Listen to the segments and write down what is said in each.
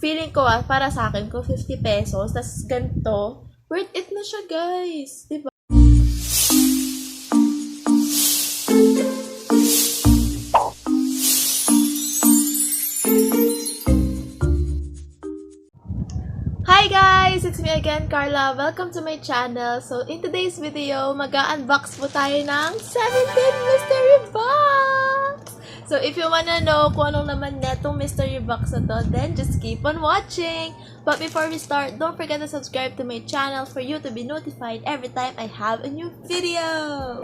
feeling ko para sa akin, kung 50 pesos, tas ganito, worth it na siya, guys. Diba? Hi guys! It's me again, Carla. Welcome to my channel. So, in today's video, mag-unbox po tayo ng 17 mystery box! So, if you wanna know kung anong naman netong mystery box na to, then just keep on watching! But before we start, don't forget to subscribe to my channel for you to be notified every time I have a new video!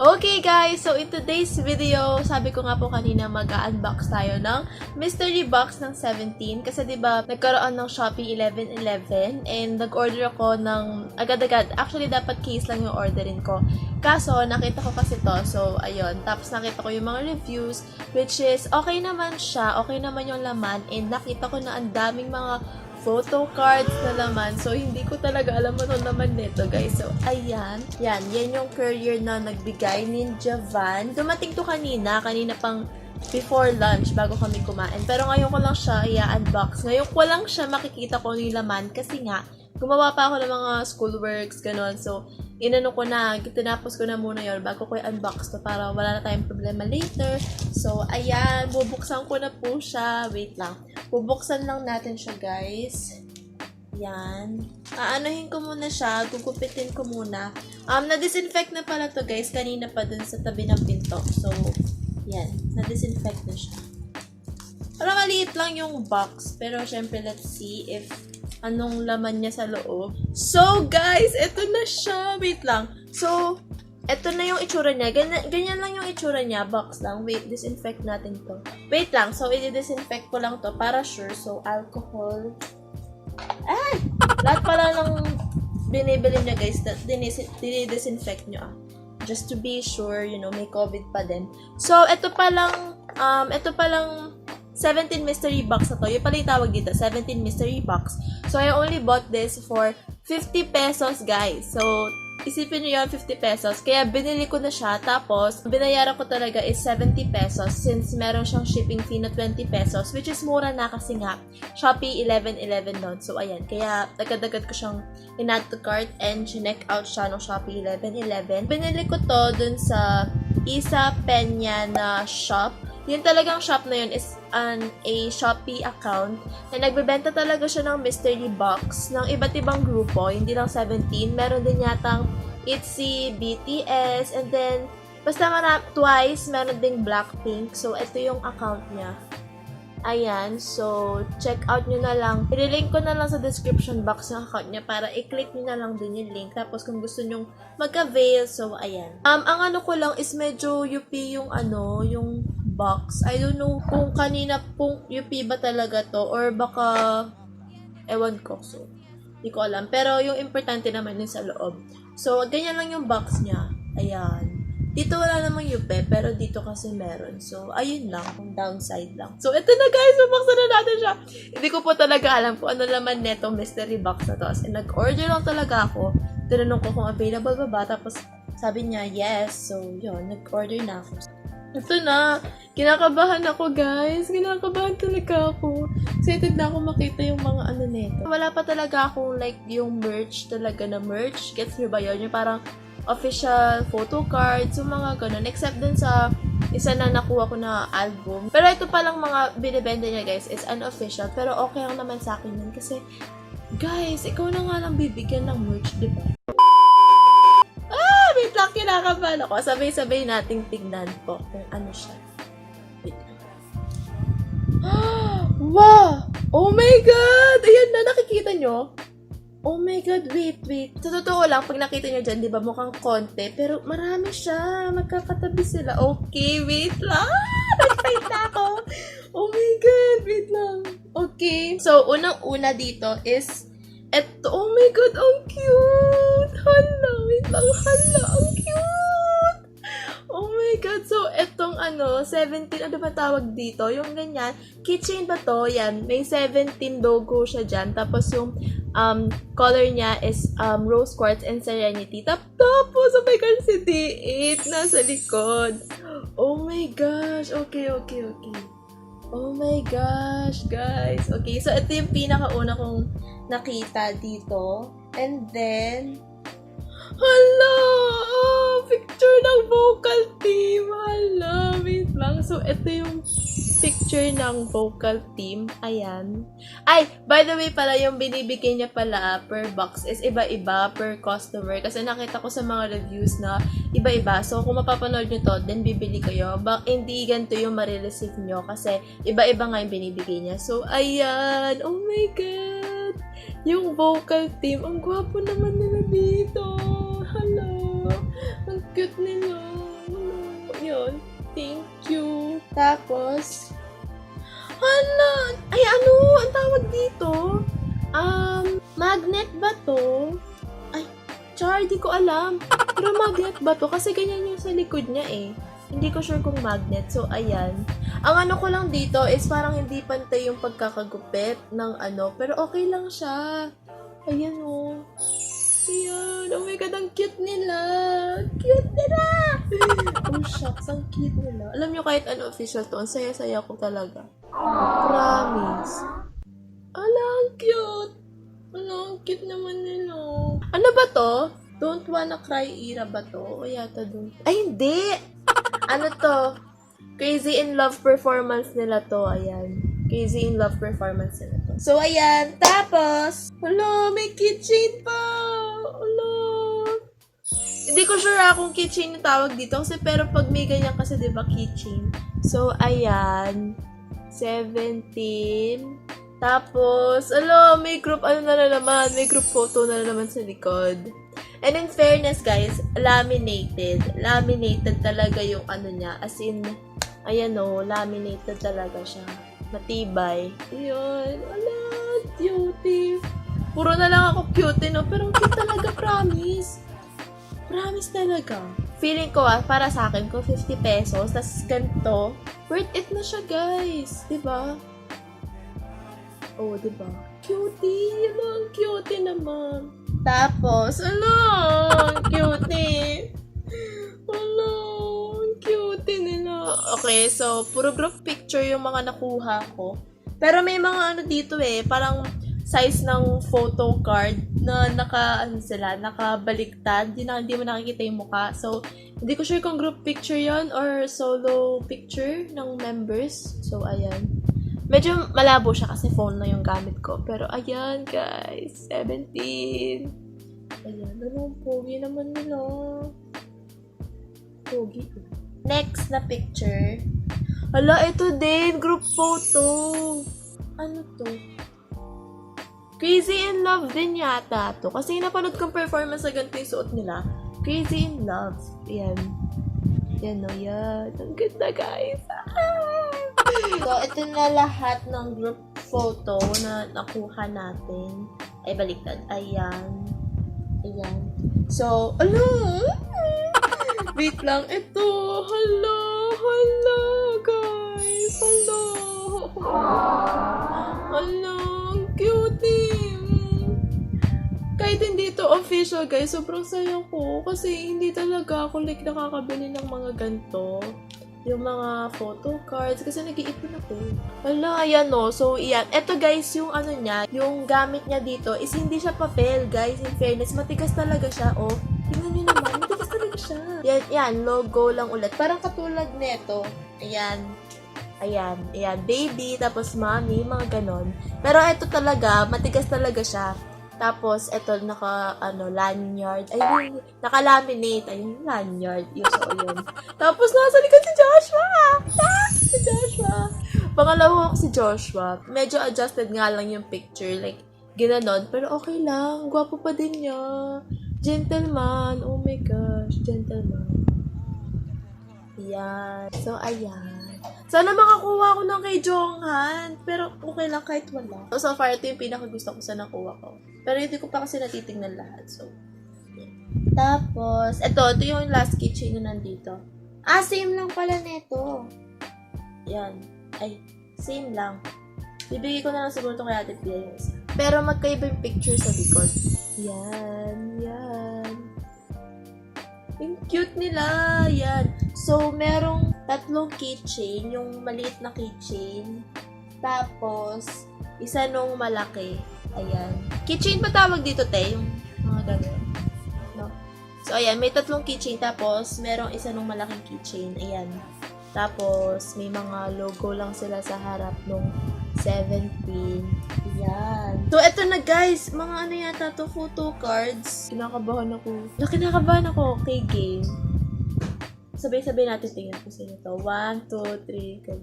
Okay guys, so in today's video, sabi ko nga po kanina mag-unbox tayo ng mystery box ng 17 kasi 'di ba nagkaroon ng Shopee 11/11 and nag-order ako ng agad-agad. Actually dapat case lang yung orderin ko. Kaso nakita ko kasi to, so ayun. Tapos nakita ko yung mga reviews which is okay naman siya, okay naman yung laman and nakita ko na ang daming mga photo cards na laman. So, hindi ko talaga alam ano naman nito, guys. So, ayan. Yan yung courier na nagbigay, Ninja Van. Dumating to kanina pang before lunch, bago kami kumain. Pero ngayon ko lang siya i-unbox. Ngayon ko lang siya makikita ko yung laman kasi nga, gumawa pa ako ng mga schoolworks, ganon. So, inano ko na, tinapos ko na muna yon bago ko i-unbox to para wala na tayong problema later. So, ayan, bubuksan ko na po siya. Wait lang. Bubuksan lang natin siya, guys. Yan. Aanohin ko muna siya. Gugupitin ko muna. Na-disinfect na pala to, guys. Kanina pa dun sa tabi ng pinto. So, yan. Na-disinfect na siya. Parang maliit lang yung box. Pero, syempre, let's see if anong laman niya sa loob. So, guys, ito na siya. Wait lang. So, ito na yung itsura niya. Ganyan lang yung itsura niya. Box lang. Wait, disinfect natin to. Wait lang. So, i-disinfect ko lang to para sure. So, alcohol. Ay! Lahat pala ng binibili niya, guys, dinidisinfect niyo. Just to be sure, you know, may COVID pa din. So, ito palang 17 mystery box na to. Yung pala yung tawag dito, 17 mystery box. So, I only bought this for 50 pesos, guys. So, isipin nyo yun, 50 pesos. Kaya, binili ko na siya. Tapos, binayaran ko talaga is 70 pesos since meron siyang shipping fee na 20 pesos, which is mura na kasi nga, Shopee 11/11 nun. So, ayan. Kaya, agad-agad ko siyang in-add to cart and chinek out siya ng Shopee 11/11. Binili ko to dun sa Isa Peña na shop. Yung talagang shop na yun is a Shopee account na nagbebenta talaga siya ng mystery box ng iba't ibang grupo, hindi lang 17. Meron din yatang ITZY, BTS, and then basta Twice, meron ding Blackpink. So, ito yung account niya. Ayan, so check out nyo na lang. I-link ko na lang sa description box ng account niya para i-click nyo na lang din yung link. Tapos kung gusto nyo mag-avail, so ayan. Ang ano ko lang is medyo UP yung yung box. I don't know kung kanina pong UP ba talaga to or baka ewan ko. So, hindi ko alam. Pero yung importante naman yung sa loob. So, ganyan lang yung box niya. Ayan. Dito wala namang UP, pero dito kasi meron. So, ayun lang. Yung downside lang. So, ito na guys. Mabuksan na natin siya. Hindi ko po talaga alam kung ano naman netong mystery box na to. As in, nag-order lang talaga ako. Tinanong ko kung available ba. Tapos, sabi niya, yes. So, yun. Nag-order na ako. Ito na. Kinakabahan ako, guys. Kinakabahan talaga ako. Excited na ako makita yung mga ano nito. Wala pa talaga akong like yung merch talaga na merch. Gets nyo ba yun? Yung parang official photo cards, yung mga ganun. Except dun sa isa na nakuha ko na album. Pero ito palang mga binibenta niya, guys, is unofficial. Pero okay lang naman sa akin yun. Kasi, guys, ikaw na nga lang bibigyan ng merch, diba? Wait lang, kinakabahan ako. Sabay-sabay nating tignan po kung ano siya. Wait lang. Wow! Oh my God! Ayan na, nakikita nyo? Oh my God, wait. Sa totoo lang, pag nakita nyo dyan, di ba, mukhang konti. Pero marami siya. Magkakatabi sila. Okay, wait lang. Nag-fight na ako. Oh my God, wait lang. Okay. So, unang-una dito is eto. Oh my God, ang cute. Hala, wait lang. Hala, ang cute. Oh my God. So, etong 17, ano ba tawag dito? Yung ganyan. Keychain ba to? Yan. May 17 logo siya dyan. Tapos yung color niya is rose quartz and serenity. Tapos, oh my God, si D8 nasa likod. Oh my gosh. Okay. Oh my gosh, guys. Okay, so ito yung pinakauna kong nakita dito. And then, hala! Picture ng vocal team. Hala, wait lang. So, ito yung picture ng vocal team. Ayan. Ay, by the way pala, yung binibigay niya pala per box is iba-iba per customer. Kasi nakita ko sa mga reviews na iba-iba. So, kung mapapanood nyo to, then bibili kayo. Hindi ganito yung marireceive nyo. Kasi iba-iba nga yung binibigay niya. So, ayan. Oh my God. Yung vocal team, ang gwapo naman nila dito. Hello. Ang cute nila. Hello. Yun. Thank you. Tapos, hala! Ay, ano? Ang tawag dito? Magnet ba to? Ay, char, di ko alam. Pero magnet ba to? Kasi ganyan yung sa likod niya eh. Hindi ko sure kung magnet. So, ayan. Ang ano ko lang dito is parang hindi pantay yung pagkakagupit ng ano. Pero okay lang siya. Ayan o. Ayan. Oh my God, ang cute nila. Cute nila. Oh, shucks. Ang cute nila. Alam nyo, kahit ano official to, ang saya-saya ko talaga. Promise. Ala, ang cute. Ala, ang cute naman nila. Ano ba to? Don't Wanna Cry era ba to? O yata dun. Ay, hindi! Ano to? Crazy in Love performance nila to. Ayan. Crazy in Love performance nila to. So, ayan. Tapos, hala, may keychain pa. Hala. Hindi ko sure kung keychain yung tawag dito. Kasi, pero pag may ganyan kasi, diba, keychain. So, ayan. 17. Tapos, hala, may group, ano na naman, may group photo na naman sa likod. And in fairness, guys, laminated. Laminated talaga yung ano niya. As in, ayan o, laminated talaga siya. Matibay. Ayan. Ala, cutie. Puro na lang ako cutie, no? Pero cute talaga, promise. Promise talaga. Feeling ko, para sa akin, kung 50 pesos, tas ganito, worth it na siya, guys. Diba? Oh, diba? Cutie. Ano, ang cutie naman. Tapos, ang cutie. Ang cutie nila. Okay, so, puro group picture yung mga nakuha ko. Pero may mga ano dito parang size ng photo card na nakabaliktad. Hindi mo nakikita yung mukha. So, hindi ko sure kung group picture yon or solo picture ng members. So, ayan. Medyo malabo siya kasi phone na yung gamit ko. Pero ayan, guys. 17. Ayan. Ano, pogi naman nila. Pogi. Next na picture. Hala, ito din. Group photo. Ano to? Crazy in Love din yata to. Kasi napanood kong performance na ganito yung suot nila. Crazy in Love. Ayan. Yan o, yan. Ang ganda, guys. So, ito na lahat ng group photo na nakuha natin. Ay, baliktad. Ayan. Ayan. So, wait lang. Ito. Hala, guys. Hala. Ang cutie. Kahit hindi ito official, guys, sobrang saya ko. Kasi hindi talaga ako nakakabili ng mga ganito. Yung mga photo cards. Kasi nag-iipon ako. Wala, ayan o. So, yan. Ito, guys, yung ano niya, yung gamit niya dito is hindi siya papel, guys. In fairness, matigas talaga siya. Oh, tingnan nyo naman. Matigas talaga siya. Yan. Logo lang ulit. Parang katulad nito. Ayan. Baby, tapos mommy, mga ganon. Pero ito talaga, matigas talaga siya. Tapos, ito, lanyard. Ay, naka-laminate. Ayun, lanyard. Yun. Tapos, nasa likod si Joshua. Si Joshua. Pangalawa ko si Joshua. Medyo adjusted nga lang yung picture. Like, ginanon. Pero okay lang. Gwapo pa din niya. Gentleman. Oh my gosh. Gentleman. Ayan. So, ayan. Sana makakuha ko ng kay Jonghan. Pero okay lang kahit wala. So far, ito yung pinakagusto ko sa nakuha ko. Pero hindi ko pa kasi natitignan lahat. So, yeah. Tapos, ito yung last keychain na nandito. Same lang pala nito. Yan. Ay, same lang. Bibigay ko na lang siguro ito kay Ate Pia yung isa. Pero magkaiba yung picture sa likod. Yan. Yung cute nila. Yan. So, merong tatlong keychain, yung maliit na keychain. Tapos, isa nung malaki. Ayan. Keychain ba tawag dito, te? Yung mga ganun. No? So, ayan. May tatlong keychain. Tapos, merong isa nung malaking keychain. Ayan. Tapos, may mga logo lang sila sa harap nung 17. Ayan. So, eto na guys. Mga ano yata to, photo cards. Kinakabahan ako kay game. Sabay-sabay natin tingnan ko sino to. 1, 2, 3, go.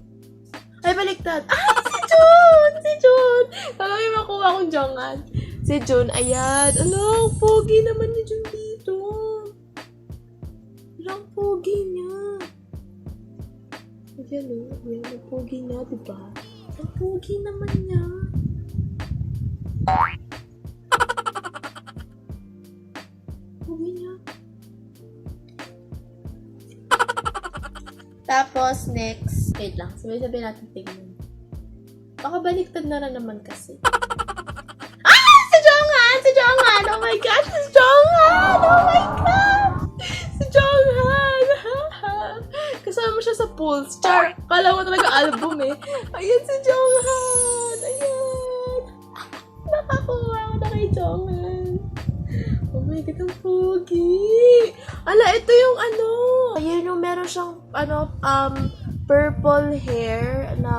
Ay, baliktad. Ay, si Jun! Si Jun! Kala may makuha akong Jongan. Si Jun, ayan. Alam, pogi naman ni Jun dito. Alam, pogi niya. Ayan o. Ayan, ang pogi niya, diba? Ang pogi naman niya. Pogi niya. Tapos, next. Wait lang. Sabay-sabay natin tingnan. Baka baliktad na naman kasi. Ah! Si Jonghan! Si Jonghan! Oh my gosh! Si Jonghan! Oh my God! Si Jonghan! Kasama siya sa pools. Char! Kala mo talaga album eh. Ayan si Jonghan! Ayan! Nakakuha ako na kay Jonghan. Oh my God, ang pogi! Ala, ito yung ano! Ayan yung meron siyang, purple hair na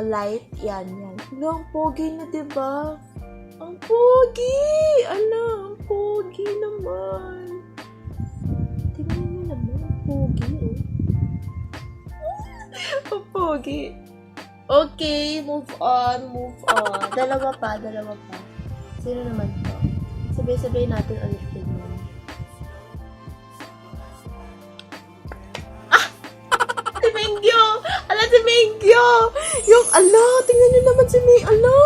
light. Yan. Ala, ang pogi na, diba? Ang pogi! Ala, ang pogi naman. Tingnan niyo naman, ang pogi, oh. Ang pogi. Okay, move on. Dalawa pa. Sino naman to? Sabay-sabay natin ulit tingnan. Ah! Si Mingyo! Ala, si Mingyo! Yung, tingnan nyo naman si Mingyo.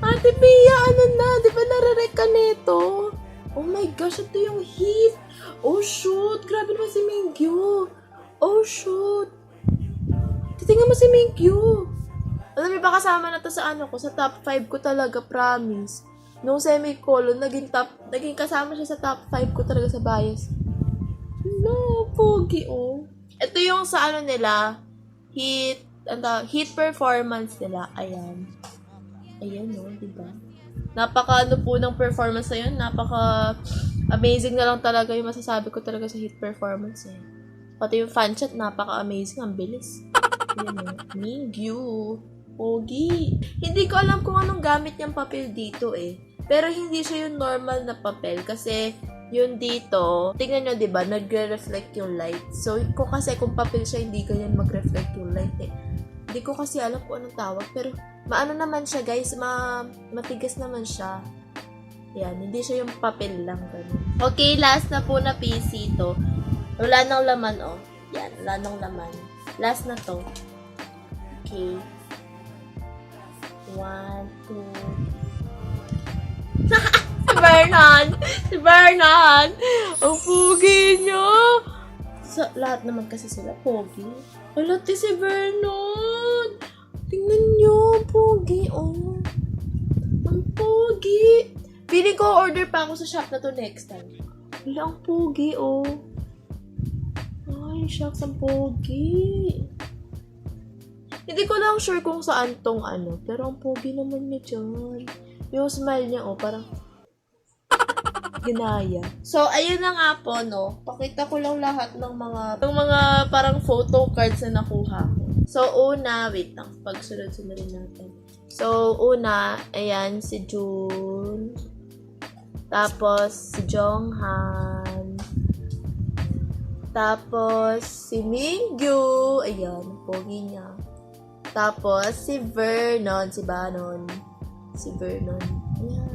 Ate Pia, ano na? Di ba nararek ka nito? Oh my gosh, ito yung heat. Oh shoot, grabe naman si Mingyo. Oh shoot. Titingnan mo si Mingyo. Alam mo ba kasama na to sa sa top 5 ko talaga, promise. Nung semicolon, naging kasama siya sa top 5 ko talaga sa bias. No, pogi, oh. Ito yung sa nila, heat performance nila. Ayan. Ayan, no, diba? Napaka po ng performance na yun. Napaka amazing na lang talaga yung masasabi ko talaga sa heat performance eh. Pati yung fan chat, napaka amazing. Ang bilis. Ayan, no. Mingyu. Pogi. Hindi ko alam kung anong gamit niyang papel dito eh. Pero hindi siya yung normal na papel kasi yun dito, tingnan nyo diba, nagre-reflect yung light. So, kung papel siya, hindi ganyan mag-reflect yung light eh. Hindi ko kasi alam kung anong tawag, pero maano naman siya guys, matigas naman siya. Yan, hindi siya yung papel lang. Ganun. Okay, last na po na PC to. Wala nang laman oh. Yan, wala nang laman. Last na to. Okay. 1, 2, Si Vernon! Ang pogi niya! Sa lahat naman kasi sila, pogi. Alati si Vernon! Tingnan niyo, pogi, oh. Ang pogi! Feeling ko order pa ako sa shop na to next time. Wala, ang pogi, oh. Ay, shucks, ang pogi. Hindi ko lang sure kung saan tong pero ang pogi naman niya dyan. Yung smile niya, oh, parang ginaya. So, ayun na nga po, no. Pakita ko lang lahat ng mga parang photo cards na nakuha ko. So, una, wait lang. Pagsunod-sunodin natin. So, una, ayan, si Jun. Tapos, si Jonghan. Tapos, si Mingyu. Ayan, pogi niya. Tapos, si Vernon, si Banon. Si Vernon. Ayan.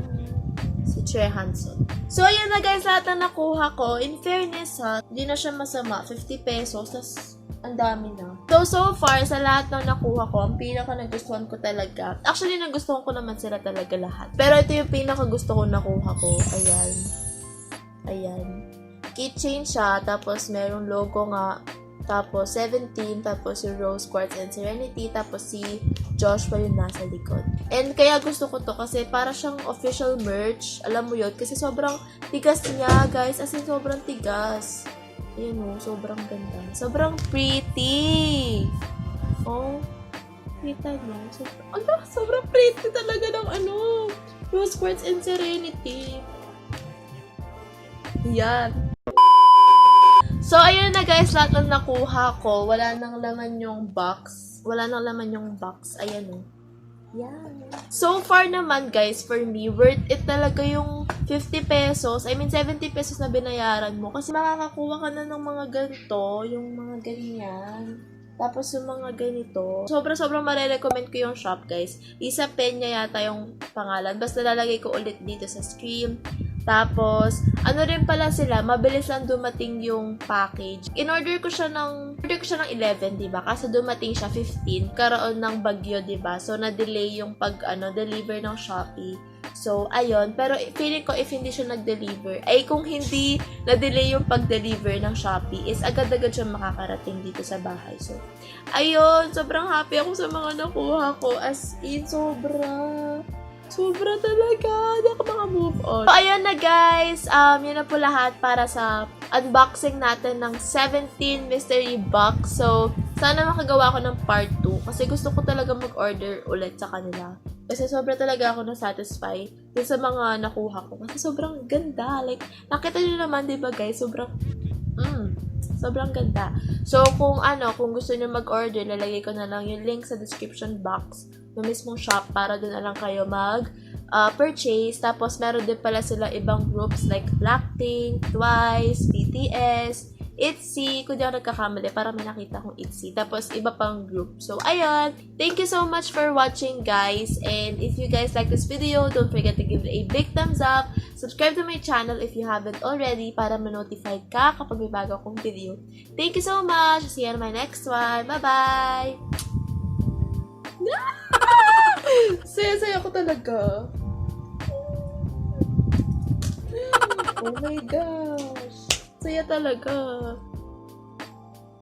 Si Tre Hanson. So, ayan na guys, lahat na nakuha ko. In fairness ha, hindi na siya masama. 50 pesos, tas ang dami na. So far, sa lahat ng nakuha ko, ang pinaka nagustuhan ko talaga. Actually, nagustuhan ko naman sila talaga lahat. Pero ito yung pinaka gusto ko nakuha ko. Ayan. Ayan. Keychain siya, tapos merong logo nga. Tapos 17, tapos yung Rose Quartz and Serenity, tapos si Joshua yung nasa likod. And kaya gusto ko to kasi para siyang official merch. Alam mo yun, kasi sobrang tigas niya, guys. As in, sobrang tigas. Ayan o, sobrang ganda. Sobrang pretty! Oh, kita nyo? Sobrang pretty talaga ng Rose Quartz and Serenity. Yan. So, ayun na guys, lahat ng nakuha ko. Wala nang laman yung box. Ayan o. Yan. So far naman guys, for me, worth it talaga yung 50 pesos. I mean, 70 pesos na binayaran mo. Kasi makakakuha ka na ng mga ganito, yung mga ganyan. Tapos yung mga ganito. Sobrang marirecommend ko yung shop guys. Isa Peña yata yung pangalan. Basta lalagay ko ulit dito sa screen. Tapos, rin pala sila, mabilis lang dumating yung package. In-order ko siya ng 11, diba? Kaso dumating siya 15, karoon ng bagyo, diba? So, na-delay yung deliver ng Shopee. So, ayun. Pero feeling ko if hindi siya nag-deliver, kung hindi na-delay yung pag-deliver ng Shopee, is agad-agad siya makakarating dito sa bahay. So, ayun. Sobrang happy ako sa mga nakuha ko. As in, Sobra talaga. Hindi ako maka-move on. So, ayun na guys. Yun na po lahat para sa unboxing natin ng 17 mystery box. So, sana makagawa ko ng part 2. Kasi gusto ko talaga mag-order ulit sa kanila. Kasi sobra talaga ako na-satisfy dun sa mga nakuha ko. Kasi sobrang ganda. Like, nakita nyo naman, diba guys? Sobrang ganda. So, kung gusto nyo mag-order, lalagay ko na lang yung link sa description box ng mismong shop para doon na lang kayo purchase. Tapos, meron din pala sila ibang groups like Blackpink, Twice, BTS, ITZY. Kung di ako nagkakamali, para may nakita akong ITZY. Tapos, iba pang group. So, ayun. Thank you so much for watching, guys. And if you guys like this video, don't forget to give it a big thumbs up. Subscribe to my channel if you haven't already para ma-notify ka kapag may bago akong video. Thank you so much. See you on my next one. Bye-bye! Saya-saya ko talaga. Oh my gosh. Saya talaga.